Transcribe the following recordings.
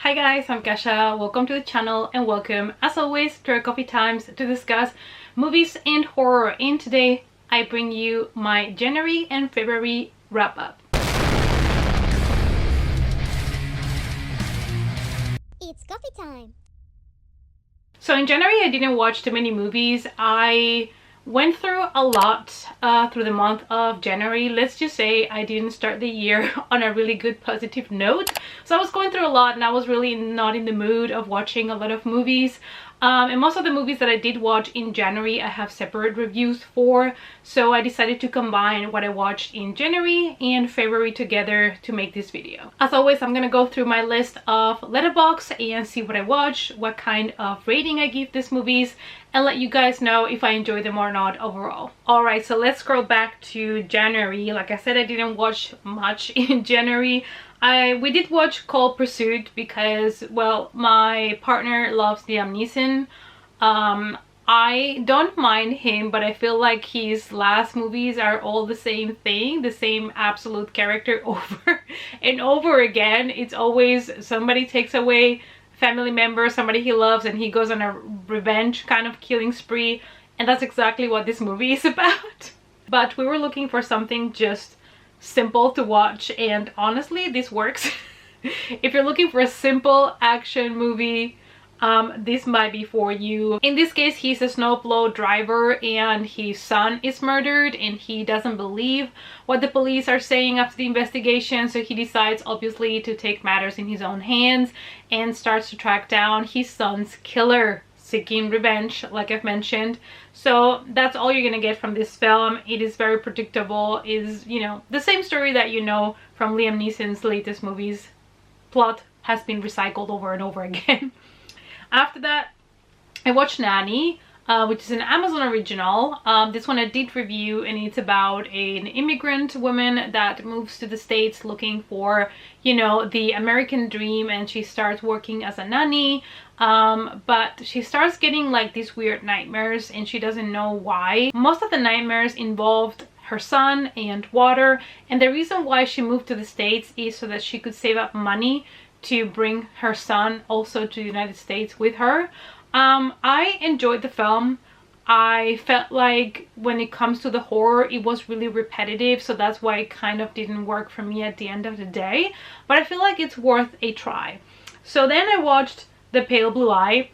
Hi guys, I'm Kasha. Welcome to the channel and welcome as always to our coffee times to discuss movies and horror. And today I bring you my January and February wrap up. It's coffee time. So in January I didn't watch too many movies. I went through a lot through the month of January. Let's just say I didn't start the year on a really good positive note. So I was going through a lot and I was really not in the mood of watching a lot of movies. And most of the movies that I did watch in January I have separate reviews for, so I decided to combine what I watched in January and February together to make this video. As always, I'm gonna go through my list of Letterboxd and see what I watched, what kind of rating I give these movies, and let you guys know if I enjoy them or not overall. Alright, so let's scroll back to January. Like I said, I didn't watch much in January. We did watch Cold Pursuit because, well, my partner loves Liam Neeson. I don't mind him, but I feel like his last movies are all the same thing, the same absolute character over and over again. It's always somebody takes away family member, somebody he loves, and he goes on a revenge kind of killing spree, and that's exactly what this movie is about. But we were looking for something just simple to watch, and honestly this works. If you're looking for a simple action movie, this might be for you. In this case, he's a snowplow driver and his son is murdered and he doesn't believe what the police are saying after the investigation, so he decides obviously to take matters in his own hands and starts to track down his son's killer, seeking revenge, like I've mentioned. So that's all you're gonna get from this film. It is very predictable, is, you know, the same story that you know from Liam Neeson's latest movies. Plot has been recycled over and over again. After that, I watched Nanny, which is an Amazon original. This one I did review, and it's about an immigrant woman that moves to the States looking for, you know, the American dream, and she starts working as a nanny. But she starts getting like these weird nightmares and she doesn't know why. Most of the nightmares involved her son and water, and the reason why she moved to the States is so that she could save up money to bring her son also to the United States with her. I enjoyed the film. I felt like when it comes to the horror, it was really repetitive, so that's why it kind of didn't work for me at the end of the day, but I feel like it's worth a try. So then I watched The Pale Blue Eye,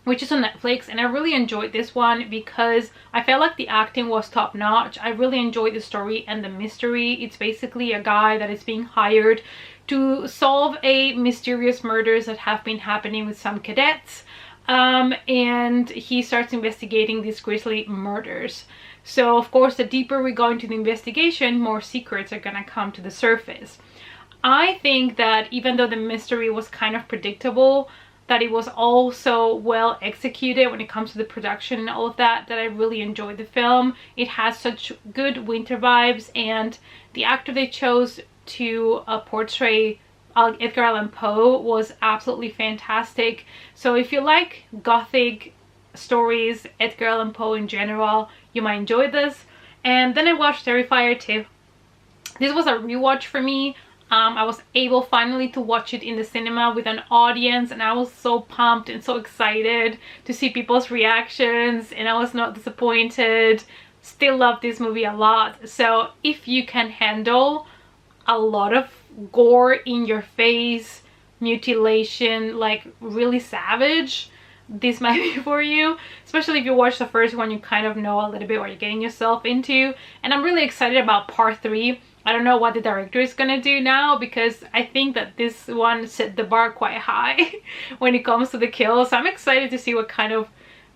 which is on Netflix, and I really enjoyed this one because I felt like the acting was top notch. I really enjoyed the story and the mystery. It's basically a guy that is being hired to solve a mysterious murders that have been happening with some cadets, and he starts investigating these grisly murders. So of course, the deeper we go into the investigation, more secrets are gonna come to the surface. I think that even though the mystery was kind of predictable, that it was also well executed when it comes to the production and all of that, that I really enjoyed the film. It has such good winter vibes, and the actor they chose to portray Edgar Allan Poe was absolutely fantastic. So if you like gothic stories, Edgar Allan Poe in general, you might enjoy this. And then I watched Terrifier 2. This was a rewatch for me. I was able finally to watch it in the cinema with an audience, and I was so pumped and so excited to see people's reactions, and I was not disappointed. Still love this movie a lot. So if you can handle a lot of gore in your face, mutilation, like really savage, this might be for you. Especially if you watch the first one, you kind of know a little bit what you're getting yourself into. And I'm really excited about part 3. I don't know what the director is gonna do now, because I think that this one set the bar quite high when it comes to the kills. So I'm excited to see what kind of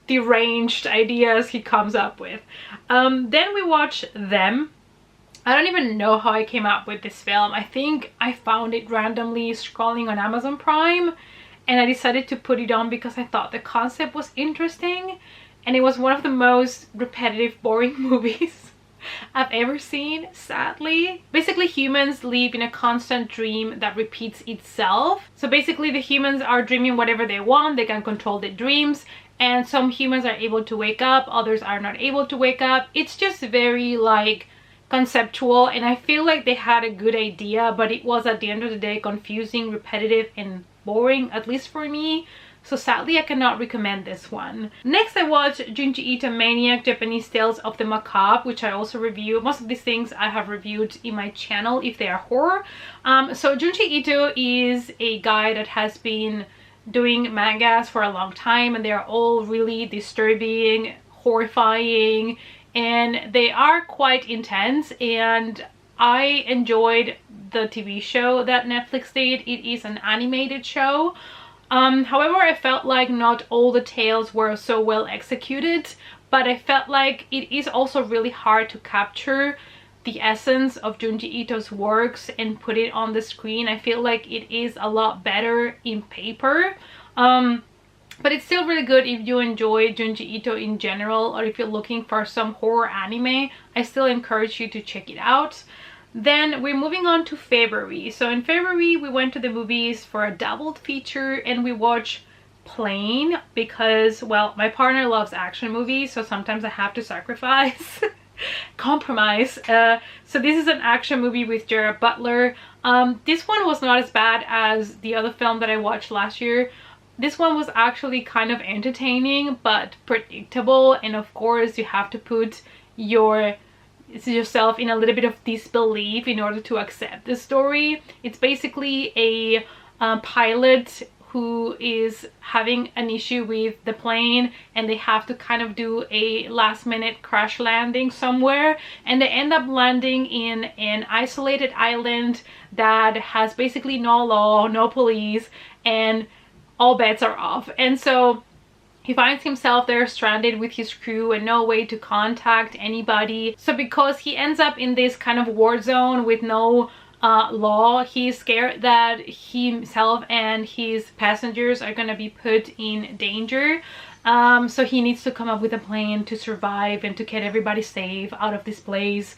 deranged ideas he comes up with. Then we watched Them. I don't even know how I came up with this film. I think I found it randomly scrolling on Amazon Prime, and I decided to put it on because I thought the concept was interesting, and it was one of the most repetitive, boring movies I've ever seen, sadly. Basically, humans live in a constant dream that repeats itself. So basically the humans are dreaming whatever they want, they can control their dreams, and some humans are able to wake up, others are not able to wake up. It's just very like conceptual, and I feel like they had a good idea, but it was at the end of the day confusing, repetitive, and boring, at least for me. So sadly, I cannot recommend this one. Next, I watched Junji Ito Maniac Japanese Tales of the Macabre, which I also review. Most of these things I have reviewed in my channel if they are horror. So Junji Ito is a guy that has been doing mangas for a long time, and they are all really disturbing, horrifying, and they are quite intense, and I enjoyed the TV show that Netflix did. It is an animated show. However, I felt like not all the tales were so well executed, but I felt like it is also really hard to capture the essence of Junji Ito's works and put it on the screen. I feel like it is a lot better in paper. But it's still really good if you enjoy Junji Ito in general, or if you're looking for some horror anime. I still encourage you to check it out. Then we're moving on to February. So in February, we went to the movies for a doubled feature, and we watched Plane because, well, my partner loves action movies, so sometimes I have to sacrifice. Compromise. So this is an action movie with Gerard Butler. This one was not as bad as the other film that I watched last year. This one was actually kind of entertaining but predictable, and of course you have to put yourself in a little bit of disbelief in order to accept the story. It's basically a pilot who is having an issue with the plane, and they have to kind of do a last minute crash landing somewhere, and they end up landing in an isolated island that has basically no law, no police, and all bets are off. And so he finds himself there stranded with his crew and no way to contact anybody. So because he ends up in this kind of war zone with no law, he's scared that he himself and his passengers are gonna be put in danger. So he needs to come up with a plan to survive and to get everybody safe out of this place.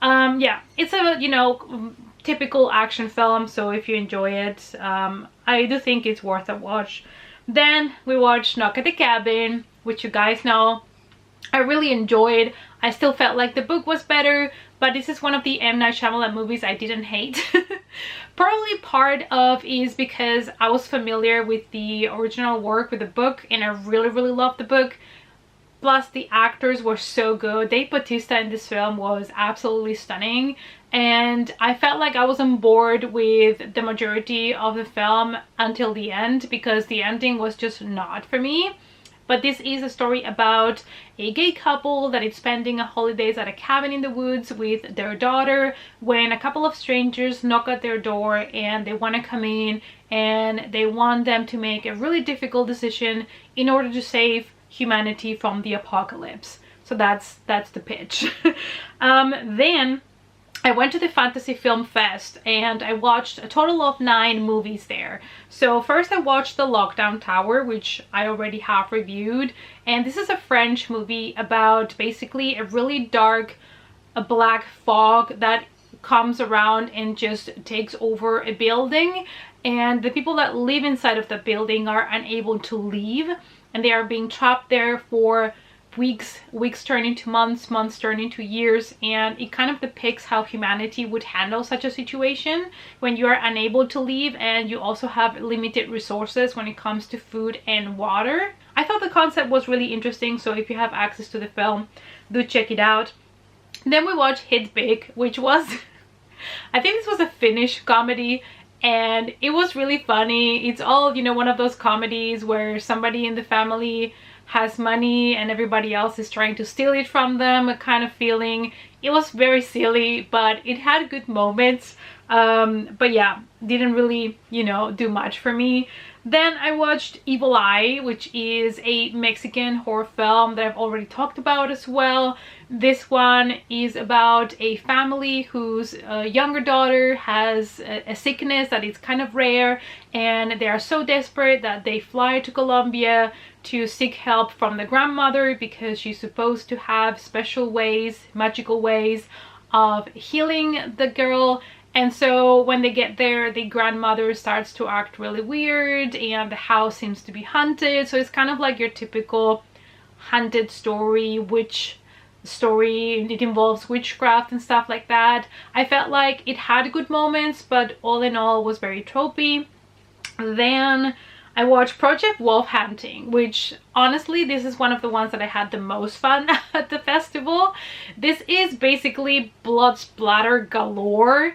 Yeah, it's a, you know, typical action film, so if you enjoy it, I do think it's worth a watch. Then we watched Knock at the Cabin, which you guys know I really enjoyed. I still felt like the book was better, but this is one of the M. Night Shyamalan movies I didn't hate. Probably part of is because I was familiar with the original work, with the book, and I really loved the book. Plus the actors were so good. Dave Bautista in this film was absolutely stunning, and I felt like I wasn't bored with the majority of the film until the end, because the ending was just not for me. But this is a story about a gay couple that is spending a holidays at a cabin in the woods with their daughter, when a couple of strangers knock at their door and they want to come in, and they want them to make a really difficult decision in order to save humanity from the apocalypse. So that's the pitch. Then I went to the Fantasy Film Fest and I watched a total of 9 movies there. So first I watched The Lockdown Tower, which I already have reviewed, and this is a French movie about basically a really dark, a black fog that comes around and just takes over a building, and the people that live inside of the building are unable to leave, and they are being trapped there for weeks turn into months turn into years. And it kind of depicts how humanity would handle such a situation when you are unable to leave and you also have limited resources when it comes to food and water. I thought the concept was really interesting, so if you have access to the film, do check it out. Then we watched Hit Big, which was I think this was a Finnish comedy, and it was really funny. It's all, you know, one of those comedies where somebody in the family has money and everybody else is trying to steal it from them, a kind of feeling. It was very silly, but it had good moments. But yeah, didn't really, you know, do much for me. Then I watched Evil Eye, which is a Mexican horror film that I've already talked about as well. This one is about a family whose younger daughter has a sickness that is kind of rare, and they are so desperate that they fly to Colombia to seek help from the grandmother, because she's supposed to have special ways, magical ways of healing the girl. And so when they get there, the grandmother starts to act really weird and the house seems to be haunted. So it's kind of like your typical haunted story, witch story. It involves witchcraft and stuff like that. I felt like it had good moments, but all in all was very tropey. Then I watched Project Wolf Hunting, which honestly, this is one of the ones that I had the most fun at the festival. This is basically blood splatter galore,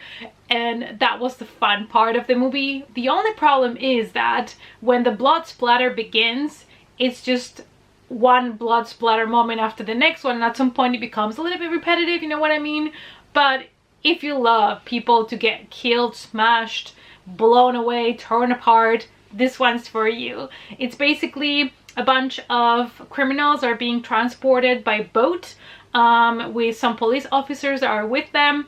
and that was the fun part of the movie. The only problem is that when the blood splatter begins, it's just one blood splatter moment after the next one, and at some point it becomes a little bit repetitive, you know what I mean? But if you love people to get killed, smashed, blown away, torn apart, this one's for you. It's basically a bunch of criminals are being transported by boat with some police officers that are with them,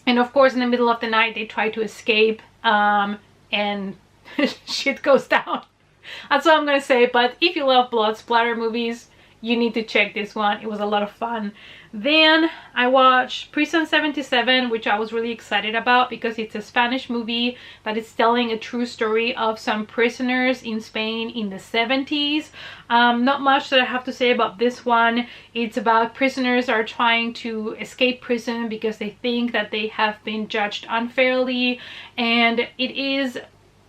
and of course in the middle of the night they try to escape and shit goes down. That's all I'm gonna say. But if you love blood splatter movies, you need to check this one. It was a lot of fun. Then I watched Prison 77, which I was really excited about because it's a Spanish movie that is telling a true story of some prisoners in Spain in the 70s. Not much that I have to say about this one. It's about prisoners are trying to escape prison because they think that they have been judged unfairly, and it is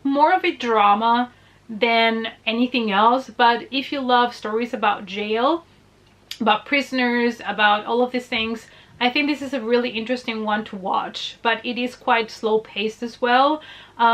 more of a drama than anything else. But if you love stories about jail, about prisoners, about all of these things, I think this is a really interesting one to watch. But it is quite slow paced as well, but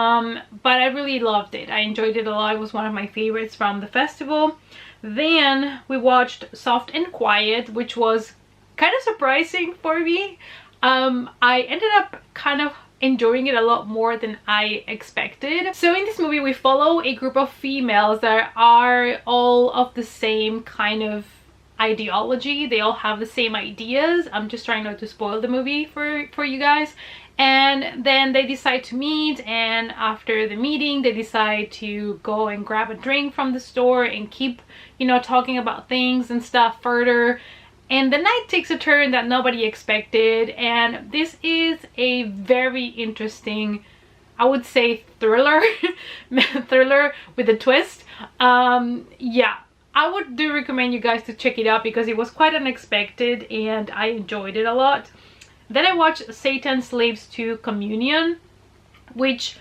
I really loved it. I enjoyed it a lot. It was one of my favorites from the festival. Then we watched Soft and Quiet, which was kind of surprising for me. I ended up kind of enjoying it a lot more than I expected. So in this movie we follow a group of females that are all of the same kind of ideology. They all have the same ideas. I'm just trying not to spoil the movie for you guys. And then they decide to meet, and after the meeting they decide to go and grab a drink from the store and keep, you know, talking about things and stuff further. And the night takes a turn that nobody expected, and this is a very interesting, I would say, thriller thriller with a twist. Yeah, I would do recommend you guys to check it out because it was quite unexpected and I enjoyed it a lot. Then I watched Satan Slaves to Communion, which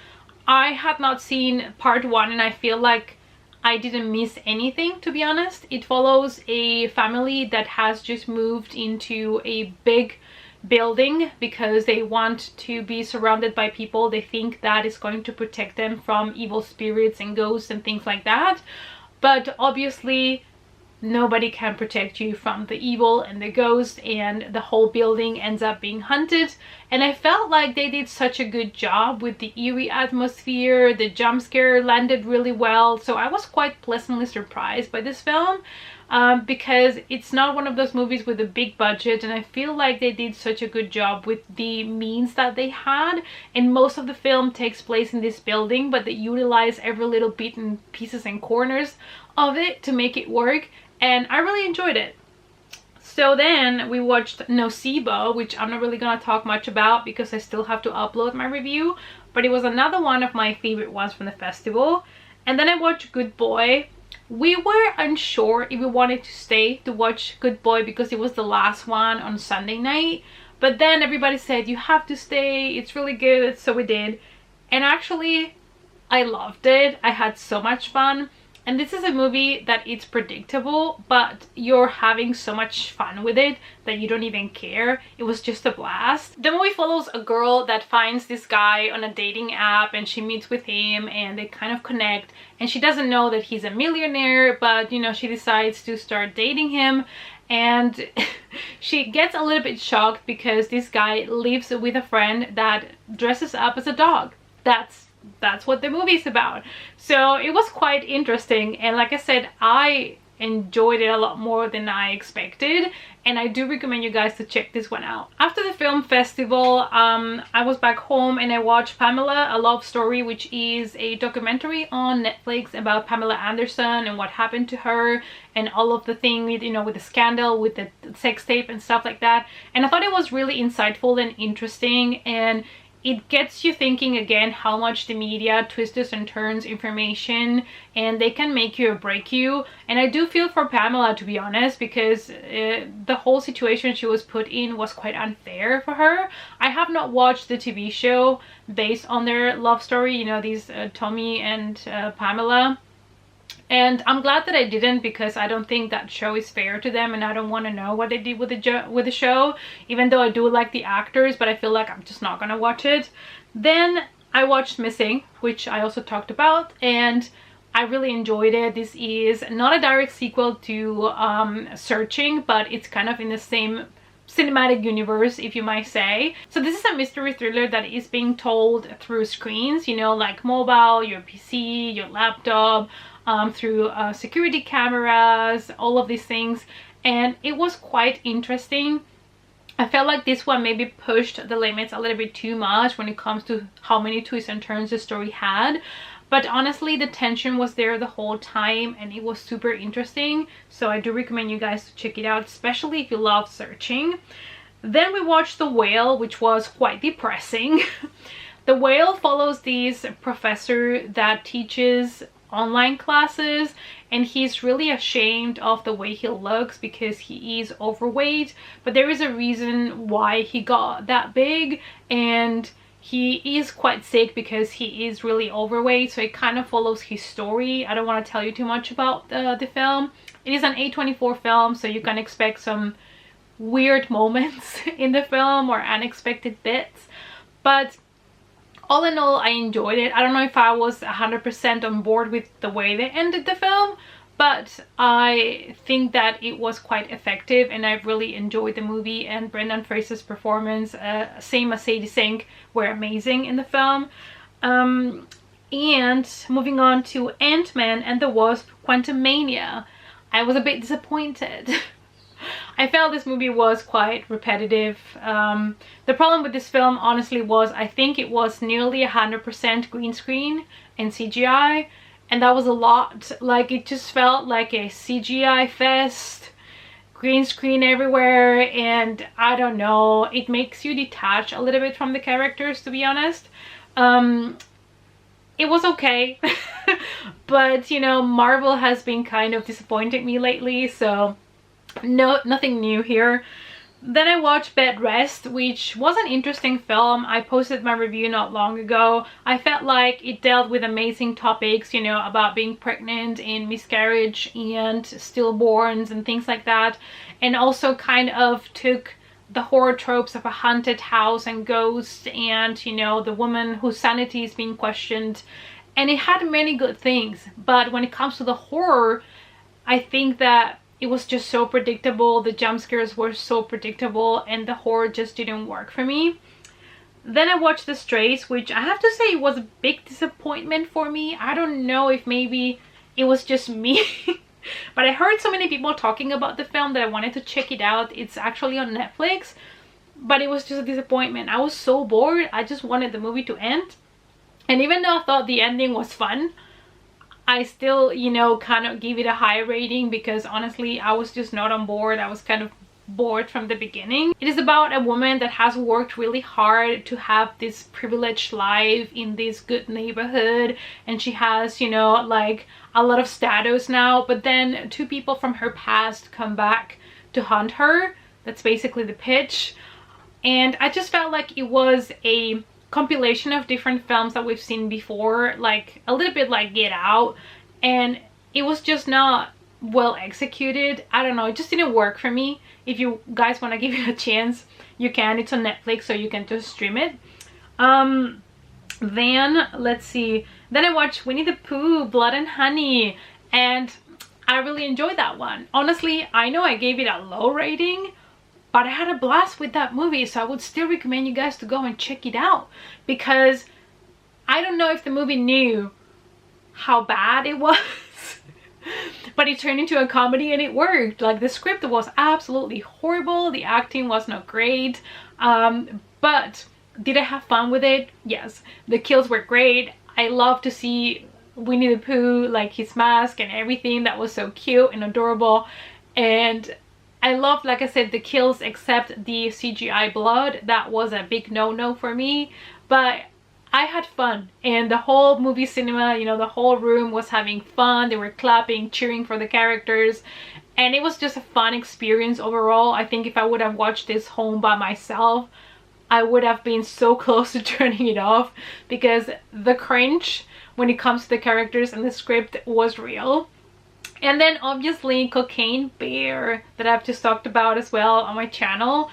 I had not seen part one, and I feel like I didn't miss anything, to be honest. It follows a family that has just moved into a big building because they want to be surrounded by people they think that is going to protect them from evil spirits and ghosts and things like that. But obviously nobody can protect you from the evil and the ghost, and the whole building ends up being haunted. And I felt like they did such a good job with the eerie atmosphere. The jump scare landed really well, so I was quite pleasantly surprised by this film, because it's not one of those movies with a big budget, and I feel like they did such a good job with the means that they had. And most of the film takes place in this building, but they utilize every little bit and pieces and corners of it to make it work, and I really enjoyed it. So then we watched Nocebo, which I'm not really gonna talk much about because I still have to upload my review, but it was another one of my favorite ones from the festival. And then I watched Good Boy. We were unsure if we wanted to stay to watch Good Boy because it was the last one on Sunday night, but then everybody said you have to stay, it's really good, so we did. And actually I loved it. I had so much fun. And this is a movie that it's predictable, but you're having so much fun with it that you don't even care. It was just a blast. The movie follows a girl that finds this guy on a dating app, and she meets with him and they kind of connect, and she doesn't know that he's a millionaire, but you know, she decides to start dating him. And she gets a little bit shocked because this guy lives with a friend that dresses up as a dog. That's what the movie is about. So it was quite interesting, and like I said, I enjoyed it a lot more than I expected, and I do recommend you guys to check this one out. After the film festival, I was back home and I watched Pamela, A Love Story, which is a documentary on Netflix about Pamela Anderson and what happened to her and all of the things, you know, with the scandal, with the sex tape and stuff like that. And I thought it was really insightful and interesting, and it gets you thinking again how much the media twists and turns information, and they can make you or break you. And I do feel for Pamela, to be honest, because the whole situation she was put in was quite unfair for her. I have not watched the TV show based on their love story, you know, these Tommy and Pamela. And I'm glad that I didn't, because I don't think that show is fair to them, and I don't want to know what they did with the show, even though I do like the actors, but I feel like I'm just not gonna watch it. Then I watched Missing, which I also talked about, and I really enjoyed it. This is not a direct sequel to Searching, but it's kind of in the same cinematic universe, if you might say. So this is a mystery thriller that is being told through screens, you know, like mobile, your PC, your laptop, through security cameras, all of these things. And it was quite interesting. I felt like this one maybe pushed the limits a little bit too much when it comes to how many twists and turns the story had. But honestly, the tension was there the whole time, and it was super interesting. So I do recommend you guys to check it out, especially if you love Searching. Then we watched The Whale, which was quite depressing. The Whale follows this professor that teaches online classes, and he's really ashamed of the way he looks because he is overweight, but there is a reason why he got that big, and he is quite sick because he is really overweight. So it kind of follows his story. I don't want to tell you too much about the film. It is an A24 film, so you can expect some weird moments in the film or unexpected bits, but all in all, I enjoyed it. I don't know if I was 100% on board with the way they ended the film, but I think that it was quite effective, and I really enjoyed the movie. And Brendan Fraser's performance, same as Sadie Sink, were amazing in the film. And moving on to Ant-Man and the Wasp: Quantumania, I was a bit disappointed. I felt this movie was quite repetitive. The problem with this film honestly was, I think it was nearly 100% green screen and CGI, and that was a lot. Like, it just felt like a CGI fest, green screen everywhere, and I don't know, it makes you detach a little bit from the characters, to be honest. It was okay, but you know, Marvel has been kind of disappointing me lately, so no, nothing new here. Then I watched Bed Rest, which was an interesting film. I posted my review not long ago. I felt like it dealt with amazing topics, you know, about being pregnant and miscarriage and stillborns and things like that, and also kind of took the horror tropes of a haunted house and ghosts, and you know, the woman whose sanity is being questioned, and it had many good things. But when it comes to the horror, I think that it was just so predictable. The jump scares were so predictable, and the horror just didn't work for me. Then I watched The Strays, which I have to say was a big disappointment for me. I don't know if maybe it was just me, but I heard so many people talking about the film that I wanted to check it out. It's actually on Netflix, but it was just a disappointment. I was so bored. I just wanted the movie to end. And even though I thought the ending was fun, I still, you know, kind of give it a high rating, because honestly, I was just not on board. I was kind of bored from the beginning. It is about a woman that has worked really hard to have this privileged life in this good neighborhood, and she has, you know, like a lot of status now, but then two people from her past come back to haunt her. That's basically the pitch. And I just felt like it was a compilation of different films that we've seen before, like a little bit like Get Out, and it was just not well executed. I don't know, it just didn't work for me. If you guys want to give it a chance, you can. It's on Netflix, so you can just stream it. Then let's see, then I watched Winnie the Pooh: Blood and Honey, and I really enjoyed that one. Honestly, I know I gave it a low rating, but I had a blast with that movie, so I would still recommend you guys to go and check it out, because I don't know if the movie knew how bad it was, but it turned into a comedy and it worked. Like, the script was absolutely horrible, the acting was not great, but did I have fun with it? Yes. The kills were great. I love to see Winnie the Pooh, like his mask and everything. That was so cute and adorable, and I love, like I said, the kills, except the CGI blood. That was a big no-no for me. but I had fun, and the whole movie cinema, you know, the whole room was having fun. They were clapping, cheering for the characters, and it was just a fun experience overall. I think if I would have watched this home by myself, I would have been so close to turning it off, because the cringe when it comes to the characters and the script was real. And then obviously Cocaine Bear, that I've just talked about as well on my channel.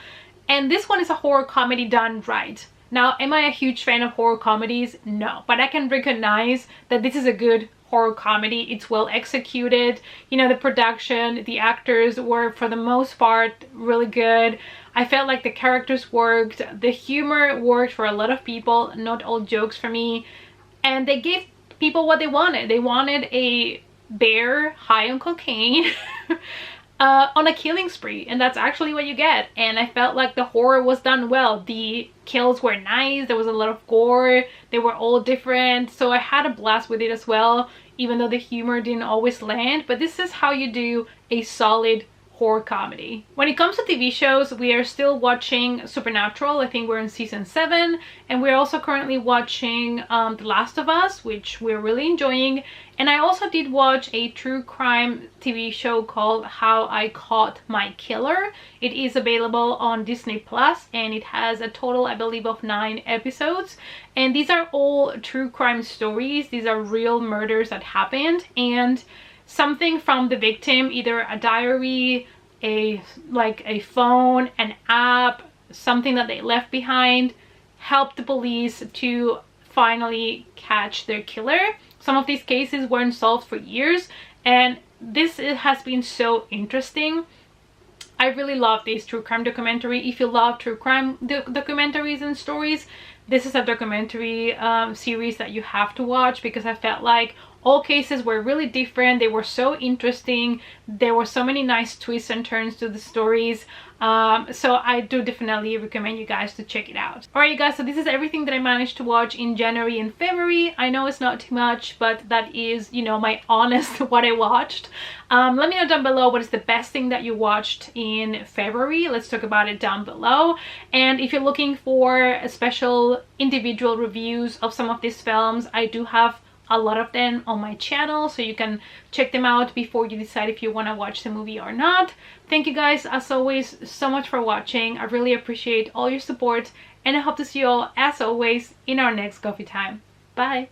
And this one is a horror comedy done right. Now, am I a huge fan of horror comedies? No, but I can recognize that this is a good horror comedy. It's well executed. You know, the production, the actors were for the most part really good. I felt like the characters worked. The humor worked for a lot of people, not all jokes for me. And they gave people what they wanted. They wanted a bear high on cocaine on a killing spree, and that's actually what you get. And I felt like the horror was done well. The kills were nice, there was a lot of gore, they were all different, so I had a blast with it as well, even though the humor didn't always land. But this is how you do a solid horror comedy. When it comes to TV shows, we are still watching Supernatural. I think we're in season 7, and we're also currently watching The Last of Us, which we're really enjoying. And I also did watch a true crime TV show called How I Caught My Killer. It is available on Disney Plus, and it has a total, I believe, of 9 episodes. And these are all true crime stories. These are real murders that happened, and something from the victim, either a diary, a phone, an app, something that they left behind, helped the police to finally catch their killer. Some of these cases weren't solved for years, and this has been so interesting. I really love this true crime documentary. If you love true crime documentaries and stories, this is a documentary series that you have to watch, because I felt like all cases were really different. They were so interesting. There were so many nice twists and turns to the stories. So I do definitely recommend you guys to check it out. Alright, you guys, so this is everything that I managed to watch in January and February. I know it's not too much, but that is, you know, my honest what I watched. Let me know down below what is the best thing that you watched in February. Let's talk about it down below. And if you're looking for special individual reviews of some of these films, I do have a lot of them on my channel, so you can check them out before you decide if you want to watch the movie or not. Thank you guys, as always, so much for watching. I really appreciate all your support, and I hope to see you all, as always, in our next coffee time. Bye!